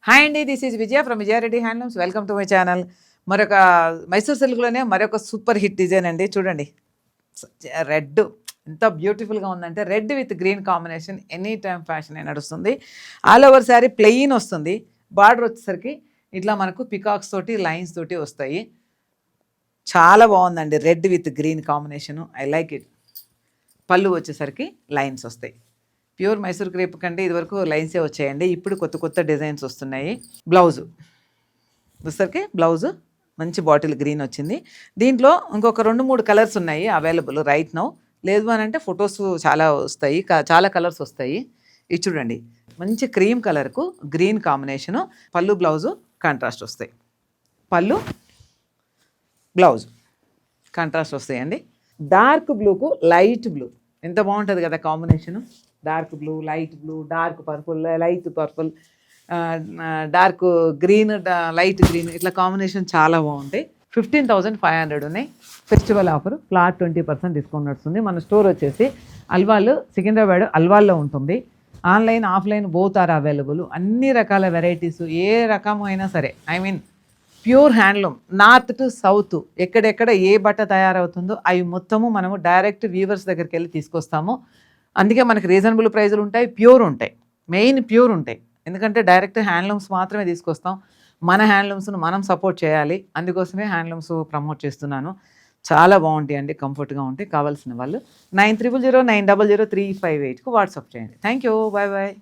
Hi అండి, this is Vijaya from Vijaya Reddy handlooms. Welcome to my channel. మరొక మైసూర్ సిల్క్లోనే మరొక super hit design అండి. చూడండి, రెడ్ ఎంత బ్యూటిఫుల్గా ఉందంటే, red with green combination any time fashion నడుస్తుంది. ఆల్ ఓవర్ శారీ ప్లెయిన్ వస్తుంది. బార్డర్ వచ్చేసరికి ఇట్లా మనకు పికాక్స్ తోటి లైన్స్ తోటి వస్తాయి. చాలా బాగుందండి, red with green combination. I like it. పళ్ళు వచ్చేసరికి లైన్స్ వస్తాయి. ప్యూర్ మైసూర్ క్రేప్ కంటే ఇదివరకు లైన్సే వచ్చాయండి. ఇప్పుడు కొత్త కొత్త డిజైన్స్ వస్తున్నాయి. బ్లౌజు వచ్చేసరికి బ్లౌజు మంచి బాటిల్ గ్రీన్ వచ్చింది. దీంట్లో ఇంకొక 2-3 కలర్స్ ఉన్నాయి అవైలబుల్ రైట్ నౌ. లేదు అని అంటే ఫొటోస్ చాలా వస్తాయి, చాలా కలర్స్ వస్తాయి. ఇది చూడండి, మంచి క్రీమ్ కలర్కు గ్రీన్ కాంబినేషను. పళ్ళు బ్లౌజు కాంట్రాస్ట్ వస్తాయి. పళ్ళు బ్లౌజ్ కాంట్రాస్ట్ వస్తాయండి. డార్క్ బ్లూకు లైట్ బ్లూ ఎంత బాగుంటుంది కదా combination. Dark blue, light blue, dark purple, light purple, dark green, light green, ఇట్లా కాంబినేషన్ చాలా బాగుంటాయి. 15,500 ఉన్నాయి. ఫెస్టివల్ ఆఫర్ ఫ్లాట్ 20% డిస్కౌంట్ నడుస్తుంది. మన స్టోర్ వచ్చేసి అల్వాల్, సికింద్రాబాద్ అల్వాల్లో ఉంటుంది. Online offline both are available. అన్ని రకాల వెరైటీస్ ఏ రకమైనా సరే, I mean pure handloom north to south ఎక్కడెక్కడ ఏ బట్ట తయారవుతుందో అవి మొత్తము మనము డైరెక్ట్ వీవర్స్ దగ్గరికి వెళ్ళి తీసుకొస్తాము. అందుకే మనకి రీజనబుల్ ప్రైజులు ఉంటాయి, ప్యూర్ ఉంటాయి, మెయిన్ ప్యూర్ ఉంటాయి. ఎందుకంటే డైరెక్ట్ హ్యాండ్లూమ్స్ మాత్రమే తీసుకొస్తాం. మన హ్యాండ్లూమ్స్ను మనం సపోర్ట్ చేయాలి. అందుకోసమే హ్యాండ్లూమ్స్ ప్రమోట్ చేస్తున్నాను. చాలా బాగుంటాయి అండి, కంఫర్ట్గా ఉంటాయి. కావాల్సిన వాళ్ళు 9309000358కు వాట్సాప్ చేయండి. Thank you, bye bye.